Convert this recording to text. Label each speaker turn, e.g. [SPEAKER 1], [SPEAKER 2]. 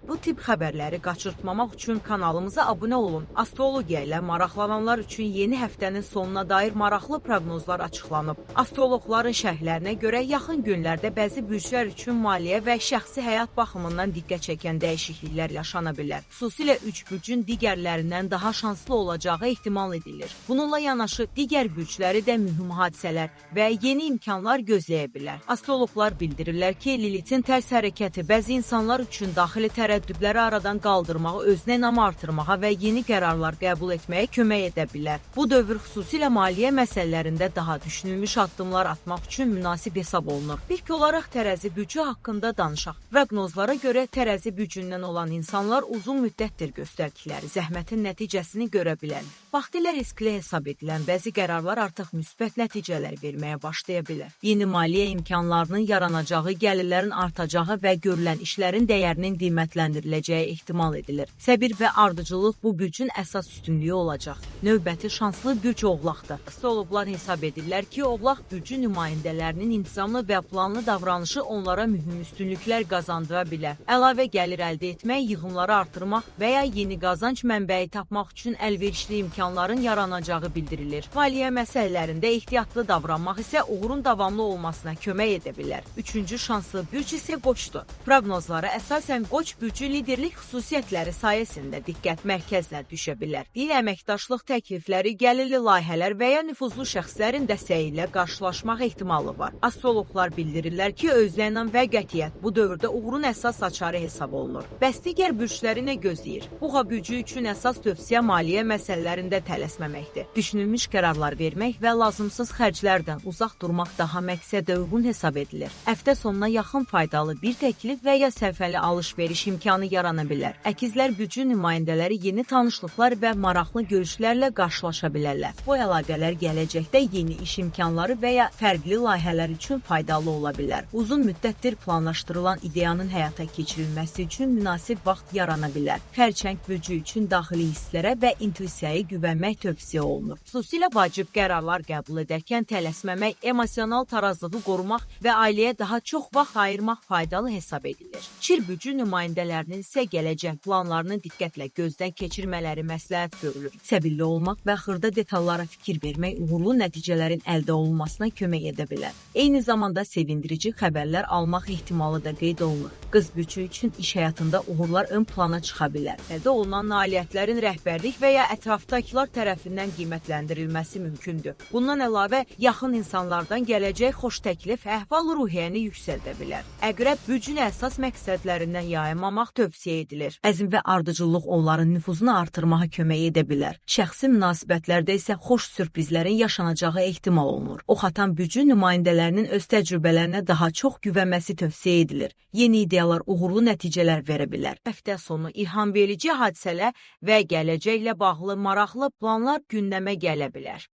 [SPEAKER 1] Bu tip xəbərləri qaçırtmamaq üçün kanalımıza abunə olun. Astrologiya ilə maraqlananlar üçün yeni həftənin sonuna dair maraqlı proqnozlar açıqlanıb. Astroloqların şərhlərinə görə yaxın günlərdə bəzi bürclər üçün maliyyə və şəxsi həyat baxımından diqqət çəkən dəyişikliklər yaşana bilər. Xüsusilə 3 bürcün digərlərindən daha şanslı olacağı ehtimal edilir. Bununla yanaşı digər bürcləri də mühüm hadisələr və yeni imkanlar gözləyə bilər. Astroloqlar bildirirlər ki, Lilitin tərs hərəkəti bəzi insanlar üçün daxili tərəddüdləri aradan qaldırmağı, özünə inamı artırmağa və yeni qərarlar qəbul etməyə kömək edə bilər. Bu dövr xüsusilə maliyyə məsələlərində daha düşünülmüş addımlar atmaq üçün münasib hesab olunur. İlk olaraq tərəzi bürcü haqqında danışaq. Proqnozlara görə tərəzi bürcündən olan insanlar uzun müddətdir göstərdikləri zəhmətin nəticəsini görə bilər. Vaxtilə riskli hesab edilən bəzi qərarlar artıq müsbət nəticələr verməyə başlaya bilər. Yeni maliyyə imkanlarının yaranacağı, gəlirlərin artacağı və görülən işlərin dəyərinin qiymətləndiriləcəyi ehtimal edilir. Səbir və ardıcıllıq bu bürcün əsas üstünlüyü olacaq. Növbəti şanslı bürc Oğlaqdır. Astroloqlar hesab edirlər ki, Oğlaq bürcü nümayəndələrinin intizamlı və planlı davranışı onlara mühüm üstünlüklər qazandıra bilər. Əlavə gəlir əldə etmək, yığımları artırmaq və ya yeni qazanc mənbəyi tapmaq üçün əlverişli imkanların yaranacağı bildirilir. Maliyyə məsələlərində ehtiyatlı davranmaq isə uğurun davamlı olmasına kömək edə bilər. Üçüncü şanslı bürc isə Qoçdur. Proqnozlara əsasən Qoç bürcü liderlik xüsusiyyətləri sayəsində diqqət mərkəzinə düşə bilər. Dil əməkdaşlıq təklifləri, gəlirli layihələr və ya nüfuzlu şəxslərin dəstəyi ilə qarşılaşmaq ehtimalı var. Astroloqlar bildirirlər ki, özlənən və qətiyyət bu dövrdə uğurun əsas açarı hesab olunur. Bəs digər bürcləri nə gözləyir? Buğa bürcü üçün əsas tövsiyə maliyyə məsələlərində tələsməməkdir. Düşünülmüş qərarlar vermək və lazımsız xərclərdən uzaq durmaq daha məqsədə uyğun hesab edilir. Həftə sonuna yaxın faydalı bir təklif və ya səfəli alış-veriş imkanı yarana bilər. Əkizlər bürcü nümayəndələri yeni tanışlıqlar və maraqlı görüşlərlə qarşılaşa bilərlər. Bu əlaqələr gələcəkdə yeni iş imkanları və ya fərqli layihələr üçün faydalı ola bilər. Uzun müddətdir planlaşdırılan ideyanın həyata keçirilməsi üçün münasib vaxt yarana bilər. Xərçəng bürcü üçün daxili hisslərə və intuisiyaya güvənmək tövsiyə olunur. Xüsusilə vacib qərarlar qəbul edərkən tələsməmək, emosional tarazlığı qorumaq və ailəyə daha çox vaxt ayırmaq faydalı hesab edilir. Çir bürcü nümayəndələrinin isə gələcək planlarını diqqətlə gözdən keçirmələri məsləhət görülür. Səbirli olmaq və xırda detallara fikir vermək uğurlu nəticələrin əldə olunmasına kömək edə bilər. Eyni zamanda sevindirici xəbərlər almaq ehtimalı da qeyd olunur. Qız bürcü üçün iş həyatında uğurlar ön plana çıxa bilər. Əldə olunan nailiyyətlərin rəhbərlik və ya ətrafdakılar tərəfindən qiymətləndirilməsi mümkündür. Bundan əlavə, yaxın insanlardan gələcək xoş təklif əhval-ruhiyyəni yüksəldə bilər. Əqrəb bürcünü əsas məqsədlərindən yayınmamaq tövsiyə edilir. Əzm və ardıcıllıq onların nüfuzunu artırmağa kömək edə bilər. Şəxsi münasibətlərdə isə xoş sürprizlərin yaşanacağı ehtimal olunur. Oxatan bürcü nümayəndələrinin öz təcrübələrinə daha çox güvənməsi tövsiyə edilir. Yeni ideyalar uğurlu nəticələr verə bilər. Həftə sonu ilham verici hadisələr və gələcəklə bağlı maraqlı planlar gündəmə gələ bilər.